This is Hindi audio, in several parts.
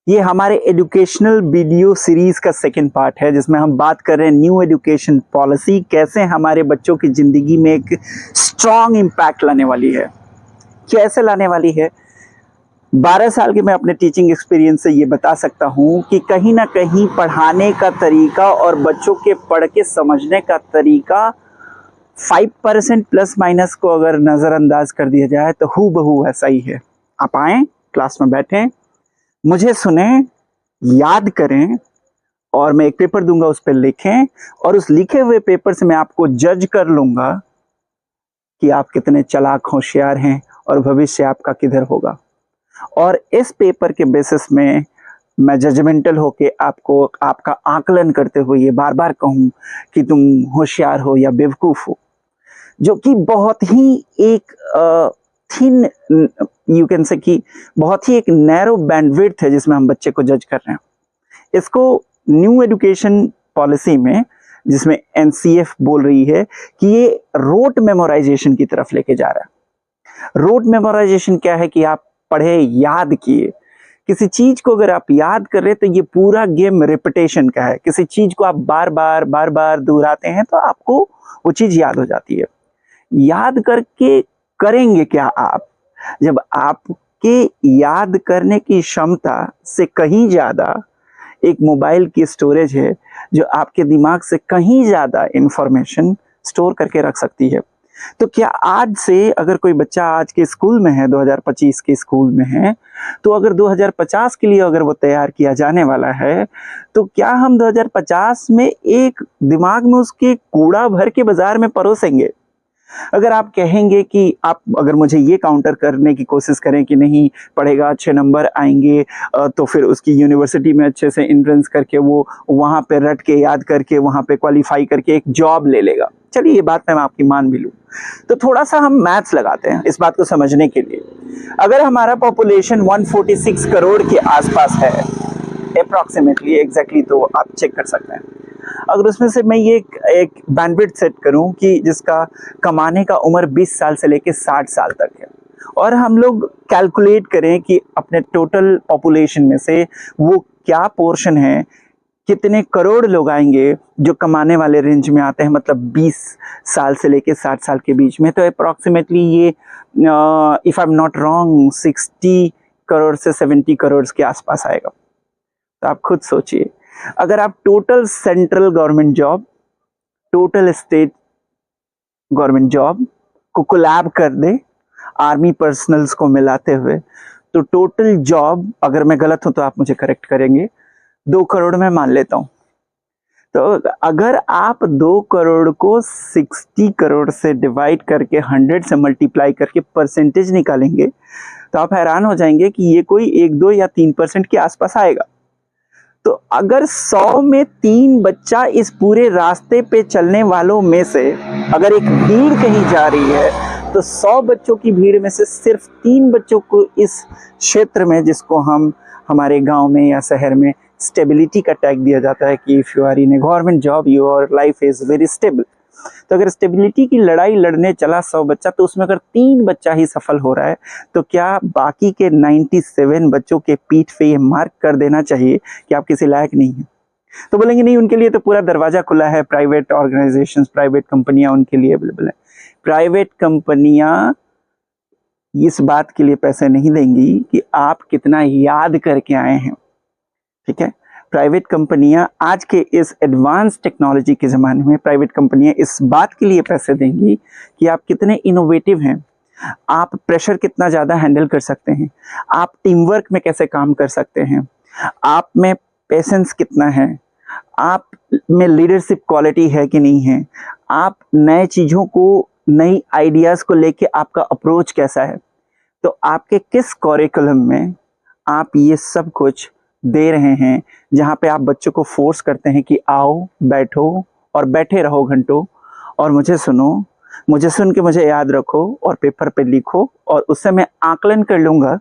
ये हमारे एजुकेशनल वीडियो सीरीज का सेकंड पार्ट है, जिसमें हम बात कर रहे हैं न्यू एजुकेशन पॉलिसी कैसे हमारे बच्चों की ज़िंदगी में एक स्ट्रॉन्ग इम्पैक्ट लाने वाली है। कैसे लाने वाली है? 12 साल के मैं अपने टीचिंग एक्सपीरियंस से ये बता सकता हूँ कि कहीं ना कहीं पढ़ाने का तरीका और बच्चों के पढ़ के समझने का तरीका 5% प्लस माइनस को अगर नज़रअंदाज कर दिया जाए तो हूबहू ऐसा ही है। आप आएँ, क्लास में बैठें, मुझे सुने, याद करें और मैं एक पेपर दूंगा, उस पर लिखें और उस लिखे हुए पेपर से मैं आपको जज कर लूंगा कि आप कितने चालाक होशियार हैं और भविष्य आपका किधर होगा। और इस पेपर के बेसिस में मैं जजमेंटल होके आपको आपका आकलन करते हुए ये बार बार कहूँ कि तुम होशियार हो या बेवकूफ़ हो, जो कि बहुत ही एक थिन यू कैन से कि बहुत ही एक नैरो बैंडविड्थ है जिसमें हम बच्चे को जज कर रहे हैं। इसको न्यू एजुकेशन पॉलिसी में, जिसमें एनसीएफ बोल रही है कि ये रोट मेमोराइजेशन की तरफ लेके जा रहा है। रोट मेमोराइजेशन क्या है कि आप पढ़े, याद किए। किसी चीज को अगर आप याद कर रहे तो ये पूरा गेम रिपीटेशन का है। किसी चीज को आप बार बार दोहराते हैं तो आपको वो चीज याद हो जाती है। याद करके करेंगे क्या आप, जब आपके याद करने की क्षमता से कहीं ज़्यादा एक मोबाइल की स्टोरेज है जो आपके दिमाग से कहीं ज़्यादा इंफॉर्मेशन स्टोर करके रख सकती है। तो क्या आज से अगर कोई बच्चा आज के स्कूल में है, 2025 के स्कूल में है, तो अगर 2050 के लिए अगर वो तैयार किया जाने वाला है, तो क्या हम 2050 में एक दिमाग में उसके कूड़ा भर के बाजार में परोसेंगे? अगर आप कहेंगे कि आप अगर मुझे ये काउंटर करने की कोशिश करें कि नहीं पढ़ेगा, अच्छे नंबर आएंगे, तो फिर उसकी यूनिवर्सिटी में अच्छे से एंट्रेंस करके वो वहाँ पे रट के याद करके वहाँ पे क्वालिफाई करके एक जॉब ले लेगा। चलिए ये बात मैं आपकी मान भी लूँ, तो थोड़ा सा हम मैथ्स लगाते हैं इस बात को समझने के लिए। अगर हमारा पॉपुलेशन 146 करोड़ के आसपास है अप्रॉक्सीमेटली, एग्जैक्टली तो आप चेक कर सकते हैं। अगर उसमें से मैं ये एक बैंडविड्थ सेट करूं कि जिसका कमाने का उम्र 20 साल से लेकर 60 साल तक है, और हम लोग कैलकुलेट करें कि अपने टोटल पॉपुलेशन में से वो क्या पोर्शन है, कितने करोड़ लोग आएंगे जो कमाने वाले रेंज में आते हैं, मतलब 20 साल से लेकर 60 साल के बीच में, तो अप्रॉक्सीमेटली ये if I am not wrong 60 crore से 70 करोड़ के आसपास आएगा। तो आप खुद सोचिए, अगर आप total central government job, total state government job को कोलैब कर दे आर्मी पर्सनल्स को मिलाते हुए, तो टोटल जॉब, अगर मैं गलत हूं तो आप मुझे करेक्ट करेंगे, 2 करोड़ में मान लेता हूं। तो अगर आप 2 करोड़ को 60 करोड़ से डिवाइड करके 100 से मल्टीप्लाई करके परसेंटेज निकालेंगे तो आप हैरान हो जाएंगे कि ये कोई 1, 2 या 3% के आसपास आएगा। तो अगर 100 में 3 बच्चा इस पूरे रास्ते पे चलने वालों में से अगर एक भीड़ कहीं जा रही है, तो 100 बच्चों की भीड़ में से सिर्फ 3 बच्चों को इस क्षेत्र में, जिसको हम हमारे गांव में या शहर में स्टेबिलिटी का टैग दिया जाता है कि if you are in a government job your life is very stable, तो अगर स्टेबिलिटी की लड़ाई लड़ने चला 100 बच्चा, तो उसमें अगर 3 बच्चा ही सफल हो रहा है, तो क्या बाकी के 97 बच्चों के पीठ पे ये मार्क कर देना चाहिए कि आप किसी लायक नहीं हैं? तो बोलेंगे नहीं, उनके लिए तो पूरा दरवाजा खुला है, प्राइवेट ऑर्गेनाइजेशंस, प्राइवेट कंपनियां उनके लिए अवेलेबल है। प्राइवेट कंपनियां इस बात के लिए पैसे नहीं देंगी कि आप कितना याद करके आए हैं, ठीक है? प्राइवेट कंपनियां आज के इस एडवांस टेक्नोलॉजी के ज़माने में प्राइवेट कंपनियां इस बात के लिए पैसे देंगी कि आप कितने इनोवेटिव हैं, आप प्रेशर कितना ज़्यादा हैंडल कर सकते हैं, आप टीम वर्क में कैसे काम कर सकते हैं, आप में पेशेंस कितना है, आप में लीडरशिप क्वालिटी है कि नहीं है, आप नए चीज़ों को, नई आइडियाज़ को लेके आपका अप्रोच कैसा है। तो आपके किस करिकुलम में आप ये सब कुछ दे रहे हैं, जहाँ पे आप बच्चों को फोर्स करते हैं कि आओ, बैठो और बैठे रहो घंटों और मुझे सुनो, मुझे सुन के मुझे याद रखो और पेपर पे लिखो, और उससे मैं आकलन कर लूँगा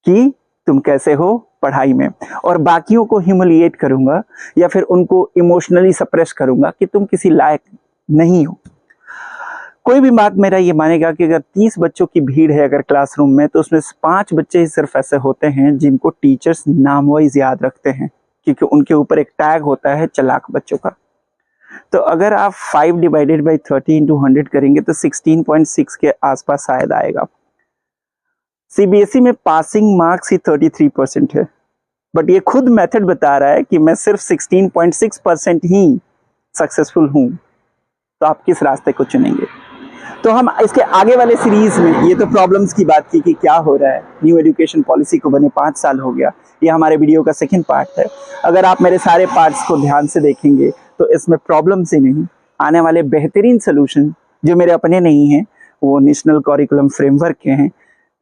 कि तुम कैसे हो पढ़ाई में, और बाकियों को ह्यूमिलिएट करूँगा या फिर उनको इमोशनली सप्रेस करूँगा कि तुम किसी लायक नहीं हो। कोई भी बात मेरा ये मानेगा कि अगर 30 बच्चों की भीड़ है अगर क्लासरूम में, तो उसमें 5 बच्चे ही सिर्फ ऐसे होते हैं जिनको टीचर्स नाम वाइज याद रखते हैं, क्योंकि उनके ऊपर एक टैग होता है चालाक बच्चों का। तो अगर आप 5 डिवाइडेड बाई 30 इंटू 100 करेंगे तो 16.6 के आसपास शायद आएगा। सीबीएसई में पासिंग मार्क्स ही 33% है, बट ये खुद मेथड बता रहा है कि मैं सिर्फ 16.6% ही सक्सेसफुल हूं। तो आप किस रास्ते को चुनेंगे? तो हम इसके आगे वाले सीरीज में ये तो प्रॉब्लम्स की बात की कि क्या हो रहा है, न्यू एजुकेशन पॉलिसी को बने 5 साल हो गया, ये हमारे वीडियो का सेकंड पार्ट है। अगर आप मेरे सारे पार्ट्स को ध्यान से देखेंगे तो इसमें प्रॉब्लम्स ही नहीं, आने वाले बेहतरीन सोल्यूशन जो मेरे अपने नहीं हैं, वो नेशनल करिकुलम फ्रेमवर्क के हैं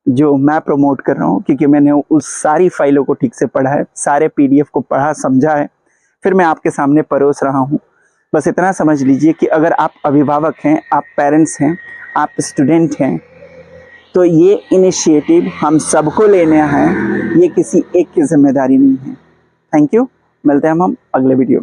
जो मैं प्रमोट कर रहा हूँ, क्योंकि मैंने उस सारी फाइलों को ठीक से पढ़ा है, सारे पीडीएफ को पढ़ा समझा है, फिर मैं आपके सामने परोस रहा हूँ। बस इतना समझ लीजिए कि अगर आप अभिभावक हैं, आप पेरेंट्स हैं, आप स्टूडेंट हैं, तो ये इनिशिएटिव हम सबको लेना है, ये किसी एक की जिम्मेदारी नहीं है। थैंक यू, मिलते हैं हम अगले वीडियो में।